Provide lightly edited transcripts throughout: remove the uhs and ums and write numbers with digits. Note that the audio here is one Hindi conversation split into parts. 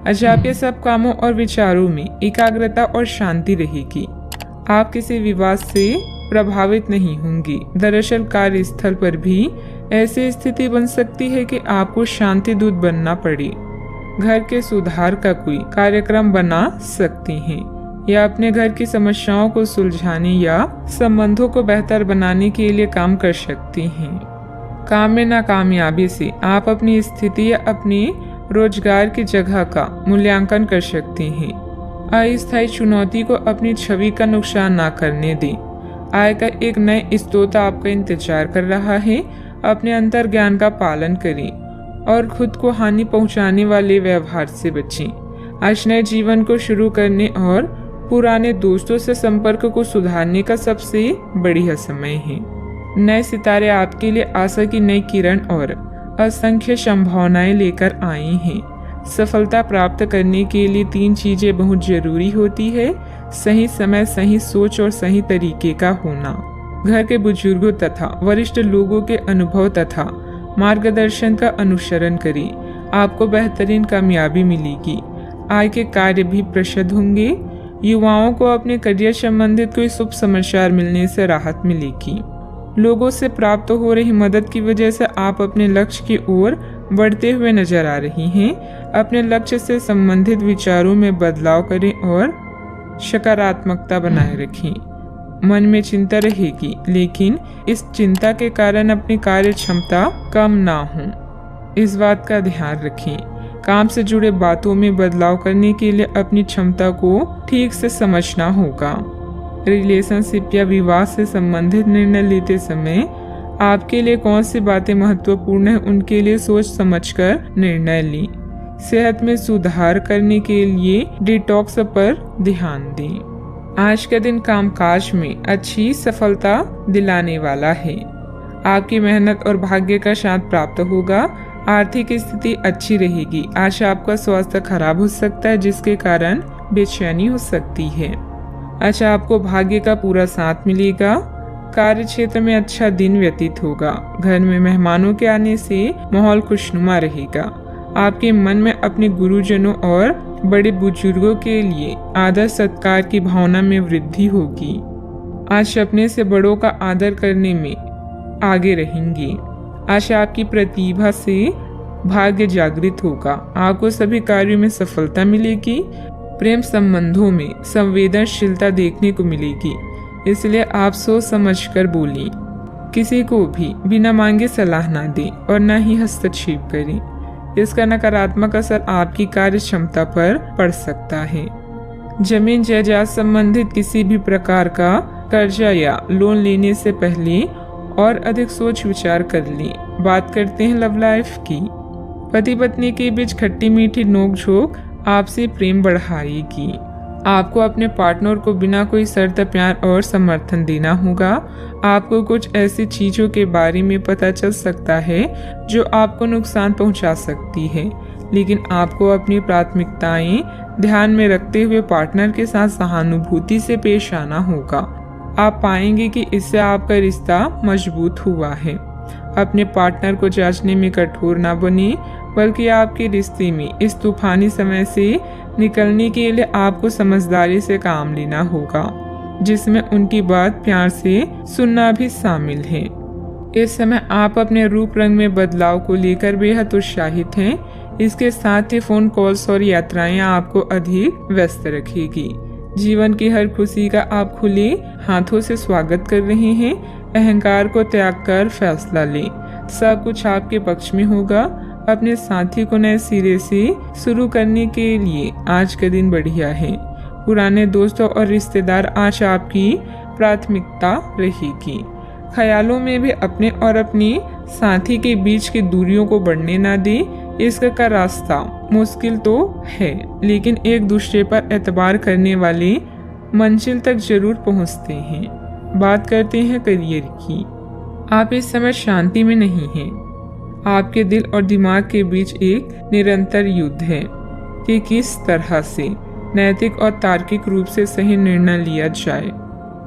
अच्छा, आपके सब कामों और विचारों में एकाग्रता और शांति रहेगी। आप किसी विवाद से प्रभावित नहीं होंगी। दरअसल कार्यस्थल पर भी ऐसी स्थिति बन सकती है कि आपको शांति दूत बनना पड़े। घर के सुधार का कोई कार्यक्रम बना सकती हैं या अपने घर की समस्याओं को सुलझाने या संबंधों को बेहतर बनाने के लिए काम कर सकती हैं। काम में नाकामयाबी से आप अपनी स्थिति या अपनी रोजगार की जगह का मूल्यांकन कर सकते हैं। अस्थायी चुनौती को अपनी छवि का नुकसान ना करने दें। आय का एक नए स्रोत आपका इंतजार कर रहा है। अपने अंतर ज्ञान का पालन करें और खुद को हानि पहुंचाने वाले व्यवहार से बचें। आज नए जीवन को शुरू करने और पुराने दोस्तों से संपर्क को सुधारने का सबसे बढ़िया समय है। नए सितारे आपके लिए आशा की नई किरण और असंख्य संभावनाएं लेकर आए हैं। सफलता प्राप्त करने के लिए 3 चीजें बहुत जरूरी होती है: सही समय, सही सोच और सही तरीके का होना। घर के बुजुर्गों तथा वरिष्ठ लोगों के अनुभव तथा मार्गदर्शन का अनुसरण करें। आपको बेहतरीन कामयाबी मिलेगी। आय के कार्य भी प्रशस्त होंगे। युवाओं को अपने करियर संबंधित कोई शुभ समाचार मिलने से राहत मिलेगी। लोगों से प्राप्त हो रही मदद की वजह से आप अपने लक्ष्य की ओर बढ़ते हुए नजर आ रही हैं। अपने लक्ष्य से संबंधित विचारों में बदलाव करें और सकारात्मकता बनाए रखें। मन में चिंता रहेगी, लेकिन इस चिंता के कारण अपनी कार्य क्षमता कम ना हो, इस बात का ध्यान रखें। काम से जुड़े बातों में बदलाव करने के लिए अपनी क्षमता को ठीक से समझना होगा। रिलेशनशिप या विवाह से संबंधित निर्णय लेते समय आपके लिए कौन सी बातें महत्वपूर्ण है, उनके लिए सोच समझकर निर्णय लें। सेहत में सुधार करने के लिए डिटॉक्स पर ध्यान दें। आज का दिन कामकाज में अच्छी सफलता दिलाने वाला है। आपकी मेहनत और भाग्य का साथ प्राप्त होगा। आर्थिक स्थिति अच्छी रहेगी। आज आपका स्वास्थ्य खराब हो सकता है, जिसके कारण बेचैनी हो सकती है। अच्छा, आपको भाग्य का पूरा साथ मिलेगा। कार्य क्षेत्र में अच्छा दिन व्यतीत होगा। घर में मेहमानों के आने से माहौल खुशनुमा रहेगा। आपके मन में अपने गुरुजनों और बड़े बुजुर्गों के लिए आदर सत्कार की भावना में वृद्धि होगी। आज अपने से बड़ों का आदर करने में आगे रहेंगे। आज आपकी प्रतिभा से भाग्य जागृत होगा। आपको सभी कार्यों में सफलता मिलेगी। प्रेम संबंधों में संवेदनशीलता देखने को मिलेगी, इसलिए आप सोच समझकर बोलें। किसी को भी बिना मांगे सलाह ना दें और न ही हस्तक्षेप करें। इसका नकारात्मक असर आपकी कार्य क्षमता पर पड़ सकता है। जमीन जायदाद संबंधित किसी भी प्रकार का कर्जा या लोन लेने से पहले और अधिक सोच विचार कर लें। बात करते हैं लव लाइफ की। पति पत्नी के बीच खट्टी मीठी नोकझोंक आपसे प्रेम बढ़ाएगी। आपको अपने पार्टनर को बिना कोई शर्त प्यार और समर्थन देना होगा। आपको कुछ ऐसी चीजों के बारे में पता चल सकता है जो आपको नुकसान पहुंचा सकती है, लेकिन आपको अपनी प्राथमिकताएं ध्यान में रखते हुए पार्टनर के साथ सहानुभूति से पेश आना होगा। आप पाएंगे कि इससे आपका रिश्ता मजबूत हुआ है। अपने पार्टनर को जांचने में कठोर ना बने, बल्कि आपके रिश्ते में इस तूफानी समय से निकलने के लिए आपको समझदारी से काम लेना होगा, जिसमें उनकी बात प्यार से सुनना भी शामिल है। इस समय आप अपने रूप रंग में बदलाव को लेकर बेहद उत्साहित हैं। इसके साथ ही फोन कॉल्स और यात्राएं आपको अधिक व्यस्त रखेगी। जीवन की हर खुशी का आप खुले हाथों से स्वागत कर रहे हैं। अहंकार को त्याग कर फैसला लें। सब कुछ आपके पक्ष में होगा। अपने साथी को नए सिरे से शुरू करने के लिए आज का दिन बढ़िया है। पुराने दोस्तों और रिश्तेदार आज आपकी प्राथमिकता रहेगी। ख्यालों में भी अपने और अपने साथी के बीच की दूरियों को बढ़ने ना दें। इसका रास्ता मुश्किल तो है, लेकिन एक दूसरे पर एतबार करने वाले मंजिल तक जरूर पहुंचते हैं। बात करते हैं करियर की। आप इस समय शांति में नहीं हैं। आपके दिल और दिमाग के बीच एक निरंतर युद्ध है कि किस तरह से नैतिक और तार्किक रूप से सही निर्णय लिया जाए।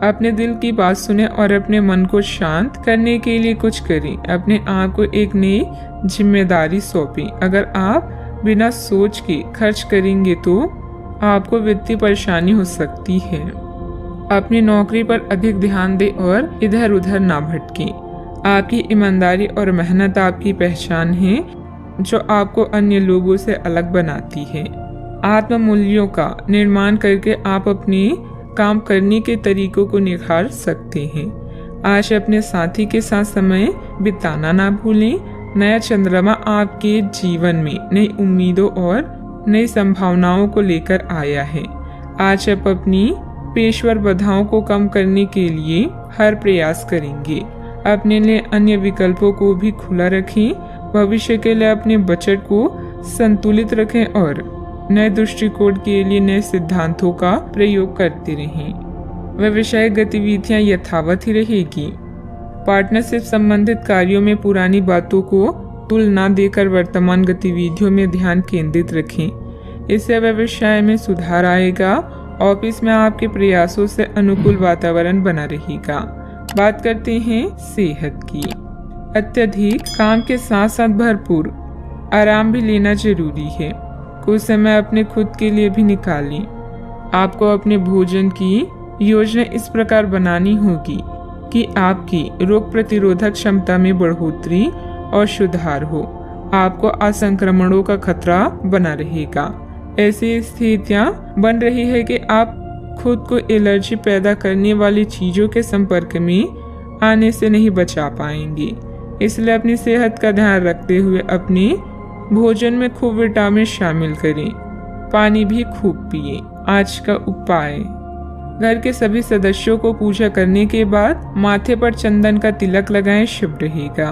अपने दिल की बात सुने और अपने मन को शांत करने के लिए कुछ करें। अपने आप को एक नई जिम्मेदारी सौंपें। अगर आप बिना सोच के खर्च करेंगे तो आपको वित्तीय परेशानी हो सकती है। अपनी नौकरी पर अधिक ध्यान दें और इधर उधर ना भटकें। आपकी ईमानदारी और मेहनत आपकी पहचान है, जो आपको अन्य लोगों से अलग बनाती है। आत्म मूल्यों का निर्माण करके आप अपने काम करने के तरीकों को निखार सकते हैं। आज अपने साथी के साथ समय बिताना ना भूलें। नया चंद्रमा आपके जीवन में नई उम्मीदों और नई संभावनाओं को लेकर आया है। आज आप अपनी पेशेवर बाधाओं को कम करने के लिए हर प्रयास करेंगे। अपने लिए अन्य विकल्पों को भी खुला रखें। भविष्य के लिए अपने बजट को संतुलित रखें और नए दृष्टिकोण के लिए नए सिद्धांतों का प्रयोग करते रहें। व्यवसायिक गतिविधियां यथावत ही रहेगी। पार्टनरशिप संबंधित कार्यों में पुरानी बातों को तुलना देकर वर्तमान गतिविधियों में ध्यान केंद्रित रखें। इससे व्यवसाय में सुधार आएगा। ऑफिस में आपके प्रयासों से अनुकूल वातावरण बना रहेगा। बात करते हैं सेहत की। अत्यधिक काम के साथ साथ भरपूर आराम भी लेना जरूरी है। कुछ समय अपने खुद के लिए भी निकालें। आपको अपने भोजन की योजना इस प्रकार बनानी होगी कि आपकी रोग प्रतिरोधक क्षमता में बढ़ोतरी और सुधार हो। आपको असंक्रमणों का खतरा बना रहेगा। ऐसी स्थितियां बन रही है कि आप खुद को एलर्जी पैदा करने वाली चीजों के संपर्क में आने से नहीं बचा पाएंगे। इसलिए अपनी सेहत का ध्यान रखते हुए अपने भोजन में खूब विटामिन शामिल करें। पानी भी खूब पिए। आज का उपाय, घर के सभी सदस्यों को पूजा करने के बाद माथे पर चंदन का तिलक लगाएं, शुभ रहेगा।